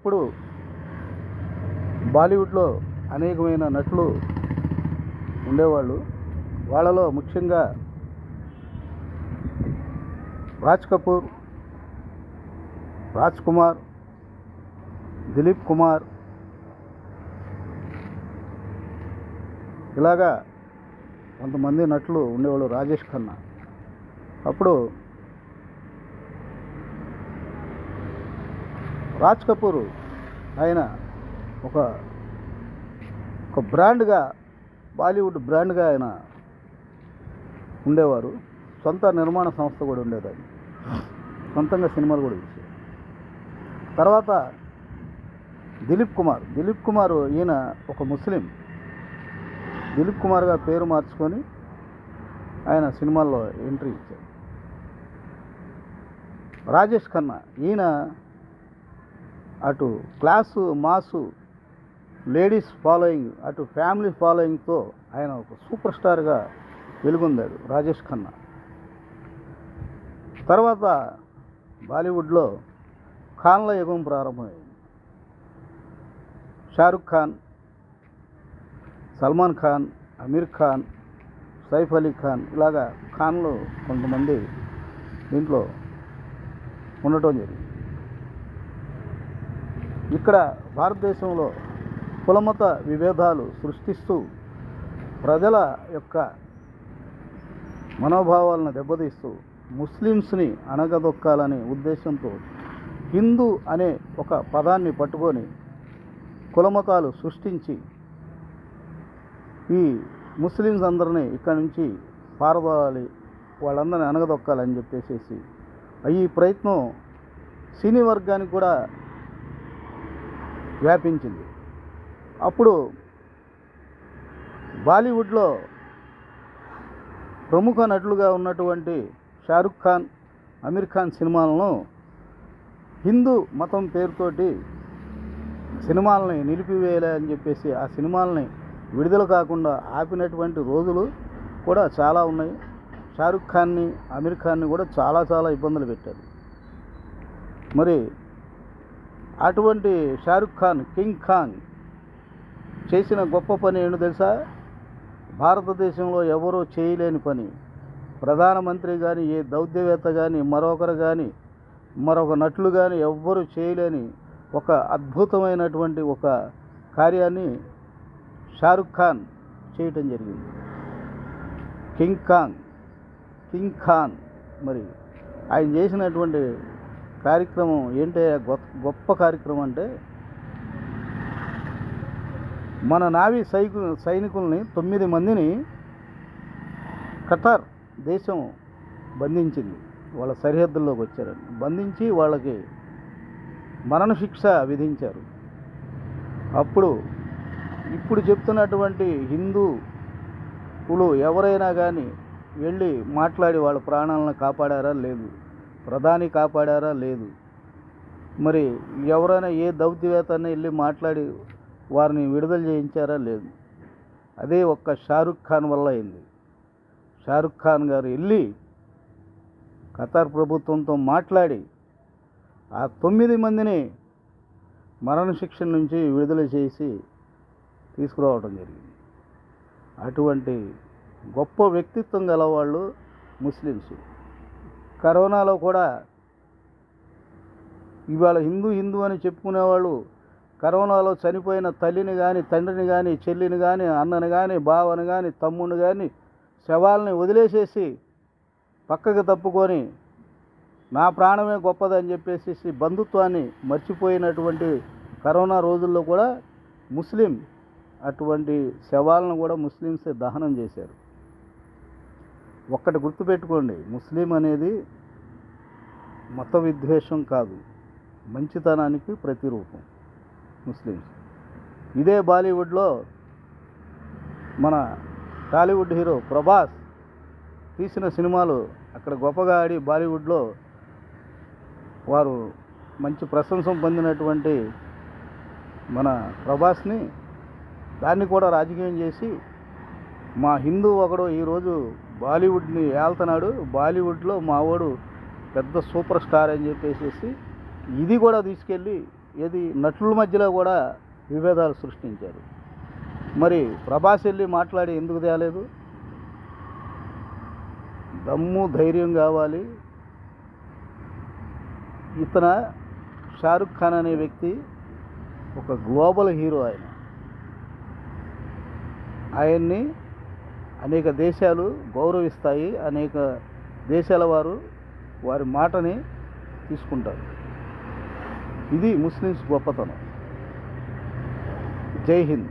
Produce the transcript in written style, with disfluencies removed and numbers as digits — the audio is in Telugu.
ఇప్పుడు బాలీవుడ్లో అనేకమైన నటులు ఉండేవాళ్ళు. వాళ్ళలో ముఖ్యంగా రాజ్ కపూర్, రాజ్ కుమార్, దిలీప్ కుమార్, ఇలాగా కొంతమంది నటులు ఉండేవాళ్ళు. రాజేష్ ఖన్నా. అప్పుడు రాజ్ కపూర్ ఆయన ఒక బ్రాండ్గా, బాలీవుడ్ బ్రాండ్గా ఆయన ఉండేవారు. సొంత నిర్మాణ సంస్థ కూడా ఉండేది. ఆయన సొంతంగా సినిమాలు కూడా తీశారు. తర్వాత దిలీప్ కుమార్ ఈయన ఒక ముస్లిం. దిలీప్ కుమార్గా పేరు మార్చుకొని ఆయన సినిమాల్లో ఎంట్రీ ఇచ్చారు. రాజేష్ ఖన్నా ఈయన అటు క్లాసు, మాసు, లేడీస్ ఫాలోయింగ్, అటు ఫ్యామిలీ ఫాలోయింగ్తో ఆయన ఒక సూపర్ స్టార్గా వెలుగొందాడు రాజేష్ ఖన్నా. తర్వాత బాలీవుడ్లో ఖాన్ల యుగం ప్రారంభమైంది. షారుఖ్ ఖాన్, సల్మాన్ ఖాన్, అమీర్ ఖాన్, సైఫ్ అలీ ఖాన్, ఇలాగా ఖాన్లు కొంతమంది దీంట్లో ఉండటం జరిగింది. ఇక్కడ భారతదేశంలో కులమత విభేదాలు సృష్టిస్తూ ప్రజల యొక్క మనోభావాలను దెబ్బతీస్తూ ముస్లిమ్స్ని అణగదొక్కాలనే ఉద్దేశంతో హిందూ అనే ఒక పదాన్ని పట్టుకొని కులమతాలు సృష్టించి ఈ ముస్లిమ్స్ అందరినీ ఇక్కడి నుంచి పారదోలాలి, వాళ్ళందరినీ అణగదొక్కాలని చెప్పేసి ఈ ప్రయత్నం సినీ వర్గానికి కూడా వ్యాపించింది. అప్పుడు బాలీవుడ్లో ప్రముఖ నటులుగా ఉన్నటువంటి షారుఖ్ ఖాన్, అమీర్ ఖాన్ సినిమాలను హిందూ మతం పేరుతోటి సినిమాలని నిలిపివేయాలి అని చెప్పేసి ఆ సినిమాలని విడుదల కాకుండా ఆపినటువంటి రోజులు కూడా చాలా ఉన్నాయి. షారుఖ్ ఖాన్ని, అమీర్ ఖాన్ని కూడా చాలా ఇబ్బందులు పెట్టారు. మరి అటువంటి షారుఖ్ ఖాన్, కింగ్ ఖాన్ చేసిన గొప్ప పని ఏంటో తెలుసా? భారతదేశంలో ఎవరూ చేయలేని పని. ప్రధానమంత్రి కానీ, ఏ దౌత్యవేత్త కానీ, మరొకరు కానీ, మరొక నటులు కానీ ఎవ్వరూ చేయలేని ఒక అద్భుతమైనటువంటి ఒక కార్యాన్ని షారుఖ్ ఖాన్ చేయటం జరిగింది. కింగ్ ఖాన్ మరి ఆయన చేసినటువంటి కార్యక్రమం ఏంటంటే గొప్ప కార్యక్రమం అంటే, మన నావీ సైనికుల్ని 9 మందిని ఖతార్ దేశం బంధించింది. వాళ్ళ సరిహద్దుల్లోకి వచ్చారని బంధించి వాళ్ళకి మరణశిక్ష విధించారు. ఇప్పుడు చెప్తున్నటువంటి హిందువులు ఎవరైనా కానీ వెళ్ళి మాట్లాడి వాళ్ళ ప్రాణాలను కాపాడారా? లేదు. ప్రధాని కాపాడారా? లేదు. మరి ఎవరైనా ఏ దౌత్యవేత్తని వెళ్ళి మాట్లాడి వారిని విడుదల చేయించారా? లేదు. అదే ఒక్క షారుఖ్ ఖాన్ వల్ల అయింది. షారుఖ్ ఖాన్ గారు వెళ్ళి ఖతార్ ప్రభుత్వంతో మాట్లాడి ఆ 9 మందిని మరణశిక్ష నుంచి విడుదల చేసి తీసుకురావడం జరిగింది. అటువంటి గొప్ప వ్యక్తిత్వం గలవాళ్ళు ముస్లిమ్స్. కరోనాలో కూడా ఇవాళ హిందూ అని చెప్పుకునేవాళ్ళు కరోనాలో చనిపోయిన తల్లిని కానీ, తండ్రిని కానీ, చెల్లిని కానీ, అన్నని కానీ, బావని కానీ, తమ్ముని కానీ శవాలని వదిలేసేసి పక్కకు తప్పుకొని నా ప్రాణమే గొప్పదని చెప్పేసి బంధుత్వాన్ని మర్చిపోయినటువంటి కరోనా రోజుల్లో కూడా అటువంటి శవాలను కూడా ముస్లిమ్సే దహనం చేశారు. ఒక్కటి గుర్తుపెట్టుకోండి, ముస్లిం అనేది మత విద్వేషం కాదు, మంచితనానికి ప్రతిరూపం ముస్లిమ్స్. ఇదే బాలీవుడ్లో మన టాలీవుడ్ హీరో ప్రభాస్ తీసిన సినిమాలు అక్కడ గొప్పగా ఆడి బాలీవుడ్లో వారు మంచి ప్రశంస పొందినటువంటి మన ప్రభాస్ని దాన్ని కూడా రాజకీయం చేసి మా హిందూ ఒకడు ఈరోజు బాలీవుడ్ని ఏళ్తున్నాడు, బాలీవుడ్లో మావాడు పెద్ద సూపర్ స్టార్ అని చెప్పేసి ఇది కూడా తీసుకెళ్ళి ఏది నటుల మధ్యలో కూడా విభేదాలు సృష్టించారు. మరి ప్రభాస్ వెళ్ళి మాట్లాడి ఎందుకు తేలేదు? దమ్ము ధైర్యం కావాలి. షారుఖ్ ఖాన్ అనే వ్యక్తి ఒక గ్లోబల్ హీరో. ఆయన్ని అనేక దేశాలు గౌరవిస్తాయి, అనేక దేశాల వారి మాటని తీసుకుంటారు. ఇది ముస్లిమ్స్ గొప్పతనం. జై హింద్.